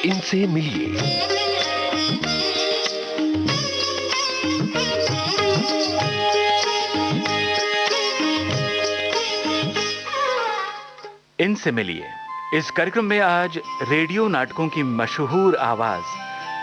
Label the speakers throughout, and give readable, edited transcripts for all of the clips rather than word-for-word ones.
Speaker 1: इनसे मिलिए।
Speaker 2: इनसे मिलिए इस कार्यक्रम में आज रेडियो नाटकों की मशहूर आवाज,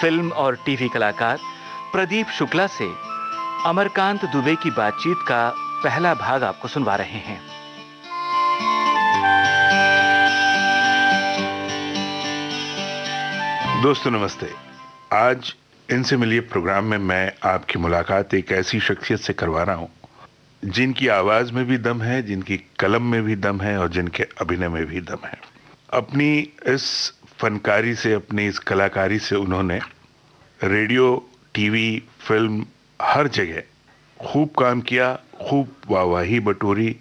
Speaker 2: फिल्म और टीवी कलाकार प्रदीप शुक्ला से अमरकांत दुबे की बातचीत का पहला भाग आपको सुनवा रहे हैं।
Speaker 3: दोस्तों नमस्ते। आज इनसे मिलिए प्रोग्राम में मैं आपकी मुलाकात एक ऐसी शख्सियत से करवा रहा हूं जिनकी आवाज में भी दम है, जिनकी कलम में भी दम है और जिनके अभिनय में भी दम है। अपनी इस फनकारी से, अपनी इस कलाकारी से उन्होंने रेडियो, टीवी, फिल्म हर जगह खूब काम किया, खूब वाहवाही बटोरी।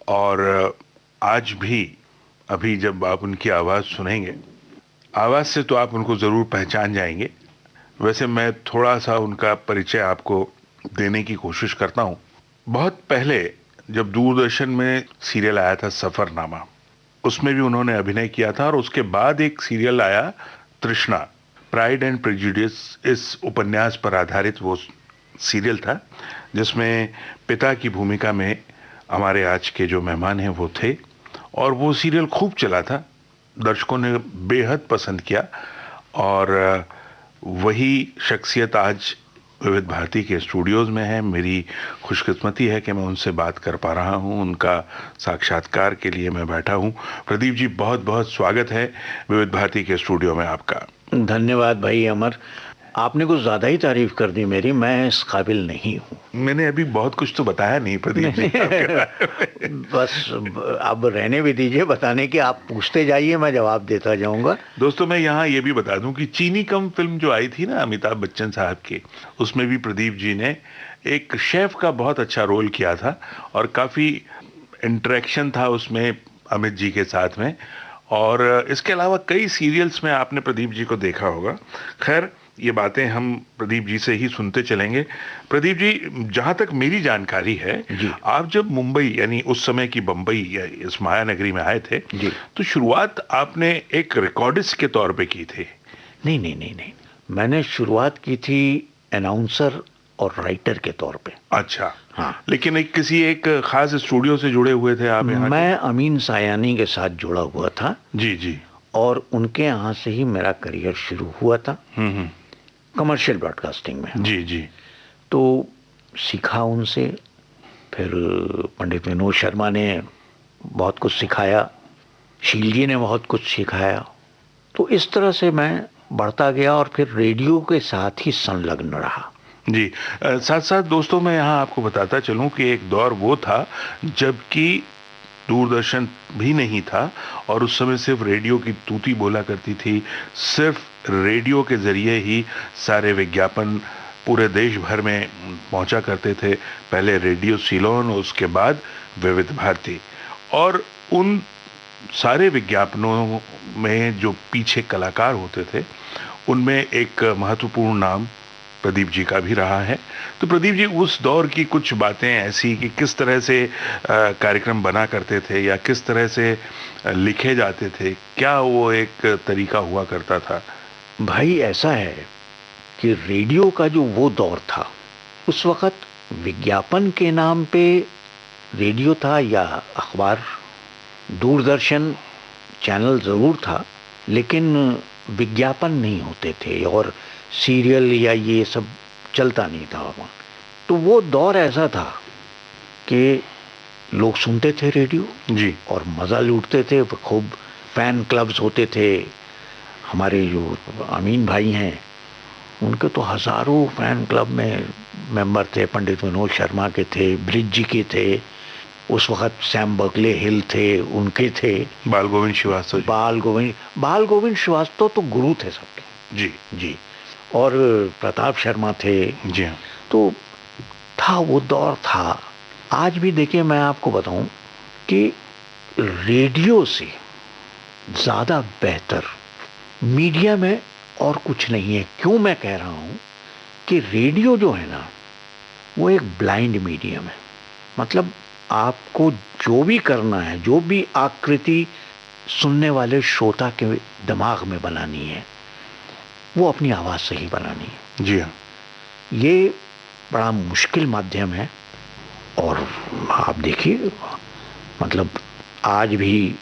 Speaker 3: और आज भी अभी जब आप उनकी आवाज सुनेंगे, आवाज से तो आप उनको जरूर पहचान जाएंगे। वैसे मैं थोड़ा सा उनका परिचय आपको देने की कोशिश करता हूं। बहुत पहले जब दूरदर्शन में सीरियल आया था सफरनामा, उसमें भी उन्होंने अभिनय किया था। और उसके बाद एक सीरियल आया तृष्णा, प्राइड एंड प्रेजुडिस, इस उपन्यास पर आधारित वो सीरियल था जिसमें पिता की भूमिका में हमारे आज के जो मेहमान हैं वो थे। और वो सीरियल खूब चला था, दर्शकों ने बेहद पसंद किया। और वही शख्सियत आज विविध भारती के स्टूडियोज में है। मेरी खुशकिस्मती है कि मैं उनसे बात कर पा रहा हूं, उनका साक्षात्कार के लिए मैं बैठा हूं। प्रदीप जी, बहुत बहुत स्वागत है विविध भारती के स्टूडियो में आपका।
Speaker 4: धन्यवाद भाई अमर, आपने कुछ ज्यादा ही तारीफ कर दी मेरी। मैं इस काबिल नहीं हूँ।
Speaker 3: मैंने अभी बहुत कुछ तो बताया नहीं प्रदीप जी
Speaker 4: बस अब रहने भी दीजिए बताने की, आप पूछते जाइए, मैं जवाब देता जाऊंगा।
Speaker 3: दोस्तों मैं यहाँ ये भी बता दूं कि चीनी कम फिल्म जो आई थी ना अमिताभ बच्चन साहब की, उसमें भी प्रदीप जी ने एक शेफ का बहुत अच्छा रोल किया था और काफी इंटरेक्शन था उसमें अमित जी के साथ में। और इसके अलावा कई सीरियल्स में आपने प्रदीप जी को देखा होगा। खैर, ये बातें हम प्रदीप जी से ही सुनते चलेंगे। प्रदीप जी, जहां तक मेरी जानकारी है, आप जब मुंबई यानी उस समय की बंबई या इस माया नगरी में आए थे तो शुरुआत आपने एक रिकॉर्डिस्ट के तौर पे की थी।
Speaker 4: नहीं नहीं नहीं नहीं, मैंने शुरुआत की थी अनाउंसर और राइटर के तौर पे।
Speaker 3: अच्छा।
Speaker 4: हाँ,
Speaker 3: लेकिन किसी एक खास स्टूडियो से जुड़े हुए थे आप यहाँ?
Speaker 4: मैं अमीन सायानी के साथ जुड़ा हुआ था।
Speaker 3: जी जी।
Speaker 4: और उनके यहाँ से ही मेरा करियर शुरू हुआ था कमर्शियल ब्रॉडकास्टिंग में।
Speaker 3: जी जी।
Speaker 4: तो सीखा उनसे। फिर पंडित विनोद शर्मा ने बहुत कुछ सिखाया, शील जी ने बहुत कुछ सिखाया। तो इस तरह से मैं बढ़ता गया और फिर रेडियो के साथ ही संलग्न रहा।
Speaker 3: जी। साथ साथ दोस्तों मैं यहाँ आपको बताता चलूं कि एक दौर वो था जबकि दूरदर्शन भी नहीं था और उस समय सिर्फ रेडियो की तूती बोला करती थी। सिर्फ रेडियो के जरिए ही सारे विज्ञापन पूरे देश भर में पहुंचा करते थे। पहले रेडियो सिलोन, उसके बाद विविध भारती। और उन सारे विज्ञापनों में जो पीछे कलाकार होते थे उनमें एक महत्वपूर्ण नाम प्रदीप जी का भी रहा है। तो प्रदीप जी, उस दौर की कुछ बातें ऐसी कि किस तरह से कार्यक्रम बना करते थे या किस तरह से लिखे जाते थे, क्या वो एक तरीका हुआ करता था?
Speaker 4: भाई ऐसा है कि रेडियो का जो वो दौर था, उस वक्त विज्ञापन के नाम पे रेडियो था या अखबार, दूरदर्शन चैनल जरूर था, लेकिन विज्ञापन नहीं होते थे और सीरियल या ये सब चलता नहीं था वहाँ। तो वो दौर ऐसा था कि लोग सुनते थे रेडियो
Speaker 3: जी
Speaker 4: और मज़ा लूटते थे। खूब फैन क्लब्स होते थे। हमारे जो अमीन भाई हैं उनके तो हज़ारों फैन क्लब में मेंबर थे। पंडित विनोद शर्मा के थे, ब्रिज जी के थे, उस वक्त सैम बर्कले हिल थे, उनके थे,
Speaker 3: बाल
Speaker 4: गोविंद श्रीवास्तव तो गुरु थे सबके।
Speaker 3: जी
Speaker 4: जी। और प्रताप शर्मा थे।
Speaker 3: जी हाँ।
Speaker 4: तो था, वो दौर था। आज भी देखिए, मैं आपको बताऊं कि रेडियो से ज़्यादा बेहतर मीडिया में और कुछ नहीं है। क्यों मैं कह रहा हूं कि रेडियो जो है ना, वो एक ब्लाइंड मीडियम है। मतलब आपको जो भी करना है, जो भी आकृति सुनने वाले श्रोता के दिमाग में बनानी है, वो अपनी आवाज से ही बनानी है।
Speaker 3: जी हाँ।
Speaker 4: ये बड़ा मुश्किल माध्यम है। और आप देखिए, मतलब आज भी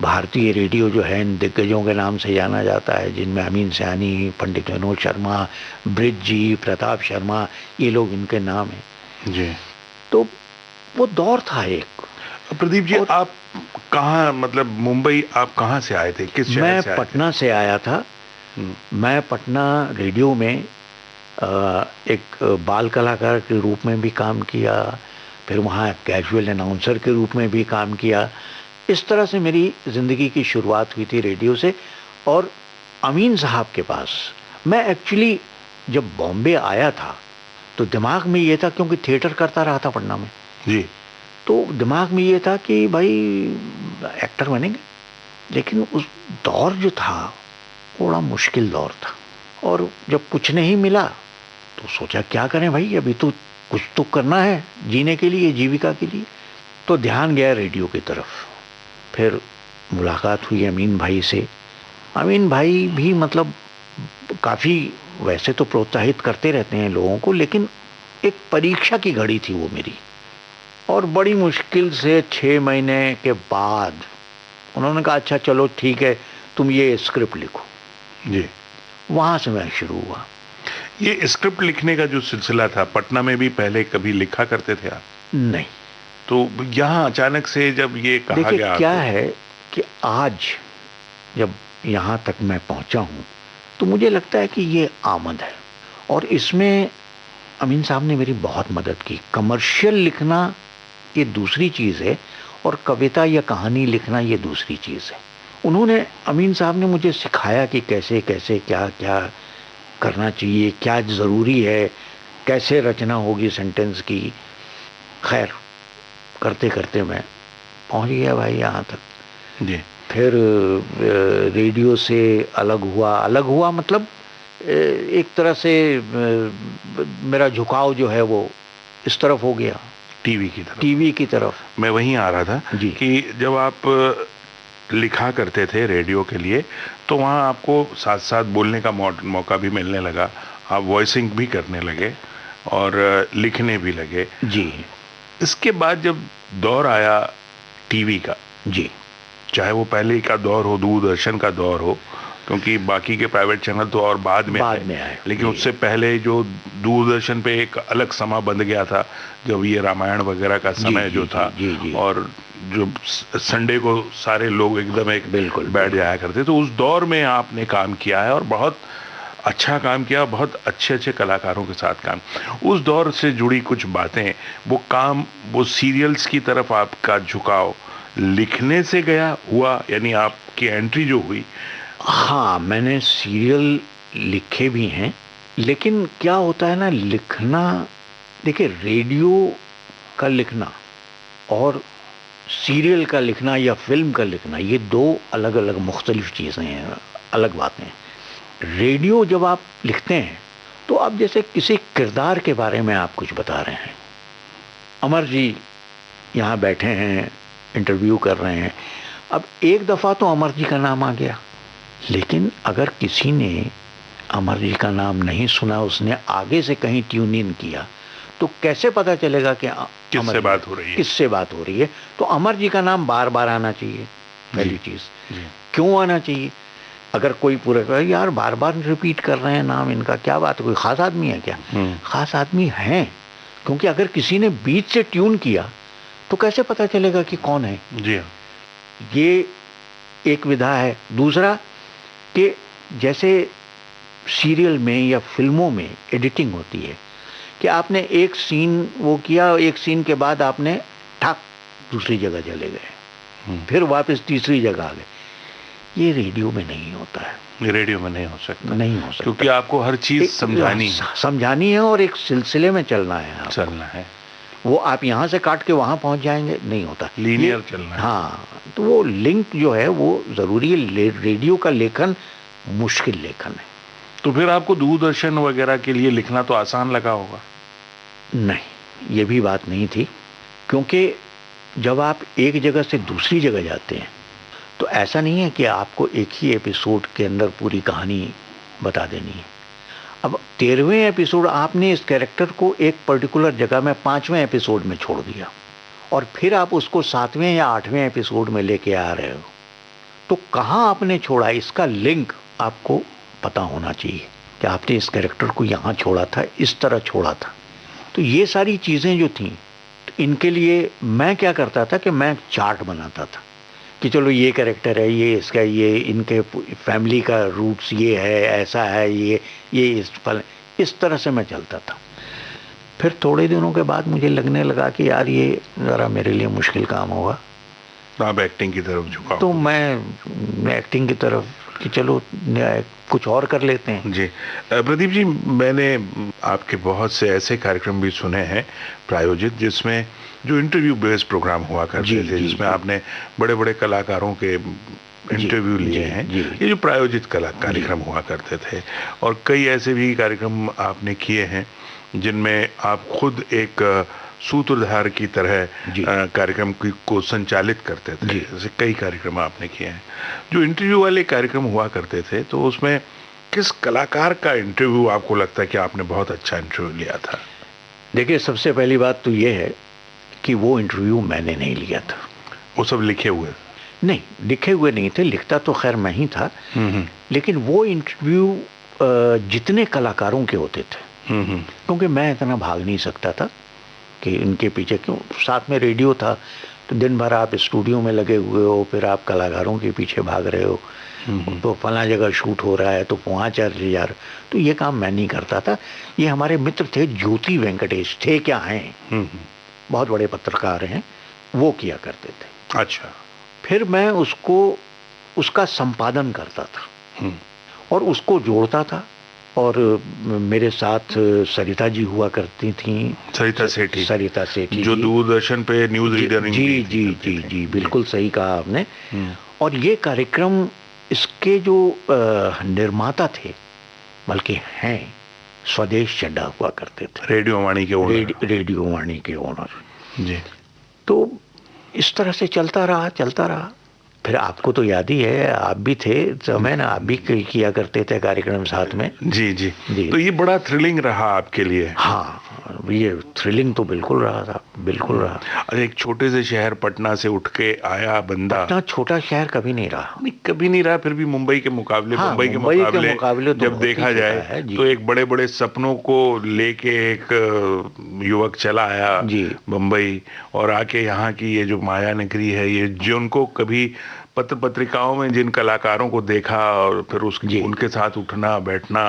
Speaker 4: भारतीय रेडियो जो है इन दिग्गजों के नाम से जाना जाता है, जिनमें अमीन सयानी, पंडित विनोद शर्मा, ब्रिज जी, प्रताप शर्मा, ये लोग इनके नाम हैं।
Speaker 3: जी।
Speaker 4: तो वो दौर था एक।
Speaker 3: प्रदीप जी, आप कहाँ, मतलब मुंबई आप कहाँ से आए थे, किस शहर से आए थे?
Speaker 4: मैं पटना से आया था। मैं पटना रेडियो में एक बाल कलाकार के रूप में भी काम किया, फिर वहाँ कैजुअल अनाउंसर के रूप में भी काम किया। इस तरह से मेरी ज़िंदगी की शुरुआत हुई थी रेडियो से। और अमीन साहब के पास मैं एक्चुअली जब बॉम्बे आया था तो दिमाग में ये था, क्योंकि थिएटर करता रहा था पटना में
Speaker 3: जी,
Speaker 4: तो दिमाग में ये था कि भाई एक्टर बनेंगे। लेकिन उस दौर जो था बड़ा मुश्किल दौर था, और जब कुछ नहीं मिला तो सोचा क्या करें भाई, अभी तो कुछ तो करना है जीने के लिए, जीविका के लिए। तो ध्यान गया रेडियो की तरफ। फिर मुलाकात हुई अमीन भाई से। अमीन भाई भी मतलब काफ़ी वैसे तो प्रोत्साहित करते रहते हैं लोगों को, लेकिन एक परीक्षा की घड़ी थी वो मेरी। और बड़ी मुश्किल से 6 महीने के बाद उन्होंने कहा अच्छा चलो ठीक है, तुम ये स्क्रिप्ट लिखो।
Speaker 3: जी।
Speaker 4: वहाँ से मैं शुरू हुआ।
Speaker 3: ये स्क्रिप्ट लिखने का जो सिलसिला था, पटना में भी पहले कभी लिखा करते थे आप?
Speaker 4: नहीं।
Speaker 3: तो यहाँ अचानक से जब ये कहा
Speaker 4: देखिए
Speaker 3: गया
Speaker 4: क्या
Speaker 3: आपको?
Speaker 4: है कि आज जब यहाँ तक मैं पहुँचा हूँ तो मुझे लगता है कि ये आमद है, और इसमें अमीन साहब ने मेरी बहुत मदद की। कमर्शियल लिखना ये दूसरी चीज़ है, और कविता या कहानी लिखना ये दूसरी चीज़ है। उन्होंने, अमीन साहब ने मुझे सिखाया कि कैसे कैसे क्या क्या करना चाहिए, क्या ज़रूरी है, कैसे रचना होगी सेंटेंस की। खैर करते करते मैं पहुंच गया भाई यहाँ तक।
Speaker 3: जी।
Speaker 4: फिर रेडियो से अलग हुआ मतलब एक तरह से मेरा झुकाव जो है वो इस तरफ हो गया, टीवी की तरफ।
Speaker 3: मैं वहीं आ रहा था
Speaker 4: जी।
Speaker 3: कि जब आप लिखा करते थे रेडियो के लिए, तो वहाँ आपको साथ साथ बोलने का मौका भी मिलने लगा, आप वॉइसिंग भी करने लगे और लिखने भी लगे।
Speaker 4: जी।
Speaker 3: इसके बाद जब दौर आया टीवी का,
Speaker 4: जी,
Speaker 3: चाहे वो पहले का दौर हो, दूरदर्शन का दौर हो, क्योंकि बाकी के प्राइवेट चैनल तो और बाद में आए, लेकिन उससे पहले जो दूरदर्शन पे एक अलग समा बंध गया था, जब ये रामायण वगैरह का समय जो था, और जो संडे को सारे लोग एकदम एक बिल्कुल बैठ जाया करते, तो उस दौर में आपने काम किया है और बहुत अच्छा काम किया, बहुत अच्छे अच्छे कलाकारों के साथ काम। उस दौर से जुड़ी कुछ बातें, वो काम, वो सीरियल्स की तरफ आपका झुकाव लिखने से गया हुआ, यानी आपकी एंट्री जो हुई?
Speaker 4: हाँ, मैंने सीरियल लिखे भी हैं, लेकिन क्या होता है ना, लिखना, देखिए रेडियो का लिखना और सीरियल का लिखना या फिल्म का लिखना, ये दो अलग अलग मुख्तलिफ चीज़ें हैं, अलग बातें हैं। रेडियो जब आप लिखते हैं तो आप जैसे किसी किरदार के बारे में आप कुछ बता रहे हैं, अमर जी यहाँ बैठे हैं, इंटरव्यू कर रहे हैं। अब एक दफ़ा तो अमर जी का नाम आ गया, लेकिन अगर किसी ने अमर जी का नाम नहीं सुना, उसने आगे से कहीं ट्यून इन किया, तो कैसे पता चलेगा कि
Speaker 3: किससे बात हो रही है,
Speaker 4: किससे बात हो रही है? तो अमर जी का नाम बार बार आना चाहिए, पहली चीज़। क्यों आना चाहिए? अगर कोई पूरा कहे यार बार बार रिपीट कर रहे हैं नाम इनका, क्या बात है, कोई ख़ास आदमी है क्या? ख़ास आदमी हैं, क्योंकि अगर किसी ने बीच से ट्यून किया तो कैसे पता चलेगा कि कौन है?
Speaker 3: जी हाँ।
Speaker 4: ये एक विधा है। दूसरा कि जैसे सीरियल में या फिल्मों में एडिटिंग होती है कि आपने एक सीन वो किया, एक सीन के बाद आपने ठाक दूसरी जगह चले गए, फिर वापस तीसरी जगह आ गए। ये रेडियो में नहीं होता है।
Speaker 3: ये रेडियो में नहीं हो सकता,
Speaker 4: नहीं हो सकता,
Speaker 3: क्योंकि आपको हर चीज
Speaker 4: समझानी है और एक सिलसिले में चलना है,
Speaker 3: चलना है।
Speaker 4: वो आप यहाँ से काट के वहाँ पहुँच जाएंगे, नहीं होता,
Speaker 3: लीनियर चलना है।
Speaker 4: हाँ, तो वो लिंक जो है वो ज़रूरी है। रेडियो का लेखन मुश्किल लेखन है।
Speaker 3: तो फिर आपको दूरदर्शन वगैरह के लिए लिखना तो आसान लगा होगा?
Speaker 4: नहीं, ये भी बात नहीं थी, क्योंकि जब आप एक जगह से दूसरी जगह जाते हैं तो ऐसा नहीं है कि आपको एक ही एपिसोड के अंदर पूरी कहानी बता देनी है। अब 13वें एपिसोड आपने इस कैरेक्टर को एक पर्टिकुलर जगह में 5वें एपिसोड में छोड़ दिया और फिर आप उसको 7वें या 8वें एपिसोड में लेके आ रहे हो, तो कहाँ आपने छोड़ा, इसका लिंक आपको पता होना चाहिए कि आपने इस कैरेक्टर को यहाँ छोड़ा था, इस तरह छोड़ा था। तो ये सारी चीज़ें जो थीं, तो इनके लिए मैं क्या करता था कि मैं चार्ट बनाता था कि चलो ये कैरेक्टर है, ये इसका, ये इनके फैमिली का रूट्स ये है, ऐसा है, ये इस तरह से मैं चलता था। फिर थोड़े दिनों के बाद मुझे लगने लगा कि यार ये ज़रा मेरे लिए मुश्किल काम होगा,
Speaker 3: आप एक्टिंग की तरफ झुकाओ।
Speaker 4: तो मैं एक्टिंग की तरफ कि चलो कुछ और कर लेते हैं।
Speaker 3: जी प्रदीप जी, मैंने आपके बहुत से ऐसे कार्यक्रम भी सुने हैं प्रायोजित जिसमें जो इंटरव्यू बेस्ड प्रोग्राम हुआ करते थे, जिसमें आपने बड़े बड़े कलाकारों के इंटरव्यू लिए हैं। ये जो प्रायोजित कार्यक्रम हुआ करते थे, और कई ऐसे भी कार्यक्रम आपने किए हैं जिनमें आप खुद एक सूत्रधार की तरह कार्यक्रम को संचालित करते थे। जैसे कई कार्यक्रम आपने किए हैं। जो इंटरव्यू वाले कार्यक्रम हुआ करते थे, तो उसमें किस कलाकार का इंटरव्यू आपको लगता है कि आपने बहुत अच्छा इंटरव्यू लिया था?
Speaker 4: देखिए, सबसे पहली बात तो ये है कि वो इंटरव्यू मैंने नहीं लिया था।
Speaker 3: वो सब लिखे हुए?
Speaker 4: नहीं, लिखे हुए नहीं थे, लिखता तो खैर मैं ही था, लेकिन वो इंटरव्यू जितने कलाकारों के होते थे, क्योंकि मैं इतना भाग नहीं सकता था कि इनके पीछे, क्यों, साथ में रेडियो था, तो दिन भर आप स्टूडियो में लगे हुए हो, फिर आप कलाकारों के पीछे भाग रहे हो, तो फला जगह शूट हो रहा है तो वहाँ चल यार, तो ये काम मैं नहीं करता था। ये हमारे मित्र थे, ज्योति वेंकटेश थे, क्या हैं, बहुत बड़े पत्रकार हैं, वो किया करते थे।
Speaker 3: अच्छा।
Speaker 4: फिर मैं उसका संपादन करता था और उसको जोड़ता था, और मेरे साथ सरिता जी हुआ करती थी,
Speaker 3: सरिता सेठी जो दूरदर्शन पे न्यूज रीडर।
Speaker 4: जी, बिल्कुल सही कहा आपने। और ये कार्यक्रम, इसके जो निर्माता थे, बल्कि हैं, स्वदेश चड्ढा हुआ करते थे, रेडियो वाणी के ओनर
Speaker 3: जी।
Speaker 4: तो इस तरह से चलता रहा। फिर आपको तो याद ही है, आप भी थे समय ना, आप भी किया करते थे कार्यक्रम साथ में।
Speaker 3: जी। तो ये बड़ा थ्रिलिंग रहा आपके लिए?
Speaker 4: हाँ, ये थ्रिलिंग तो बिल्कुल रहा था, बिल्कुल रहा।
Speaker 3: एक छोटे से शहर पटना से उठ के आया बंदा।
Speaker 4: पटना छोटा शहर कभी नहीं रहा।
Speaker 3: नहीं, कभी नहीं रहा, फिर भी मुंबई के मुकाबले,
Speaker 4: हाँ,
Speaker 3: मुंबई के मुकाबले तो जब देखा जाए तो एक बड़े बड़े सपनों को लेके एक युवक चला आया मुंबई, और आके यहाँ की ये जो माया नगरी है, ये जो उनको कभी पत्र पत्रिकाओं में जिन कलाकारों को देखा, और फिर उनके साथ उठना बैठना,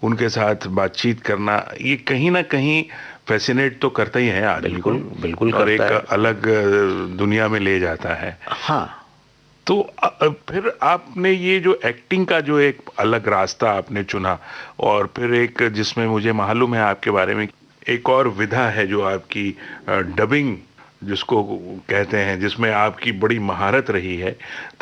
Speaker 3: उनके साथ बातचीत करना, ये कहीं ना कहीं फैसिनेट तो करता ही है आदमी को,
Speaker 4: बिल्कुल
Speaker 3: और एक अलग दुनिया में ले जाता है।
Speaker 4: हाँ।
Speaker 3: तो फिर आपने ये जो एक्टिंग का जो एक अलग रास्ता आपने चुना, और फिर एक जिसमें मुझे मालूम है आपके बारे में एक और विधा है जो आपकी डबिंग जिसको कहते हैं, जिसमें आपकी बड़ी महारत रही है,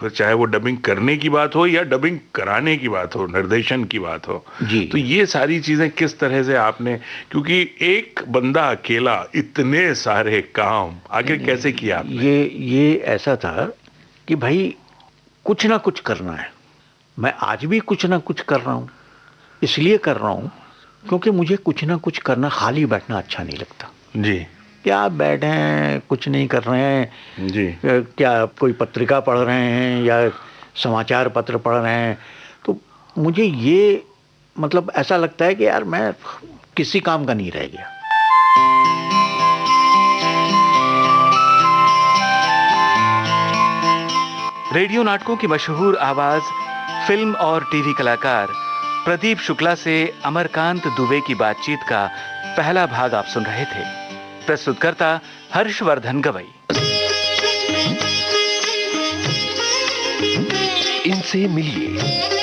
Speaker 3: फिर चाहे वो डबिंग करने की बात हो या डबिंग कराने की बात हो, निर्देशन की बात हो
Speaker 4: जी।
Speaker 3: तो ये सारी चीजें किस तरह से आपने, क्योंकि एक बंदा अकेला इतने सारे काम आखिर कैसे किया आपने?
Speaker 4: ये ऐसा था कि भाई कुछ ना कुछ करना है। मैं आज भी कुछ ना कुछ कर रहा हूँ, इसलिए कर रहा हूँ क्योंकि मुझे कुछ ना कुछ करना, खाली बैठना अच्छा नहीं लगता
Speaker 3: जी।
Speaker 4: क्या आप बैठे हैं, कुछ नहीं कर रहे हैं
Speaker 3: जी,
Speaker 4: क्या कोई पत्रिका पढ़ रहे हैं या समाचार पत्र पढ़ रहे हैं, तो मुझे ये मतलब ऐसा लगता है कि यार मैं किसी काम का नहीं रह गया।
Speaker 2: रेडियो नाटकों की मशहूर आवाज, फिल्म और टीवी कलाकार प्रदीप शुक्ला से अमरकांत दुबे की बातचीत का पहला भाग आप सुन रहे थे। प्रस्तुतकर्ता हर्षवर्धन गवई।
Speaker 1: इनसे मिलिए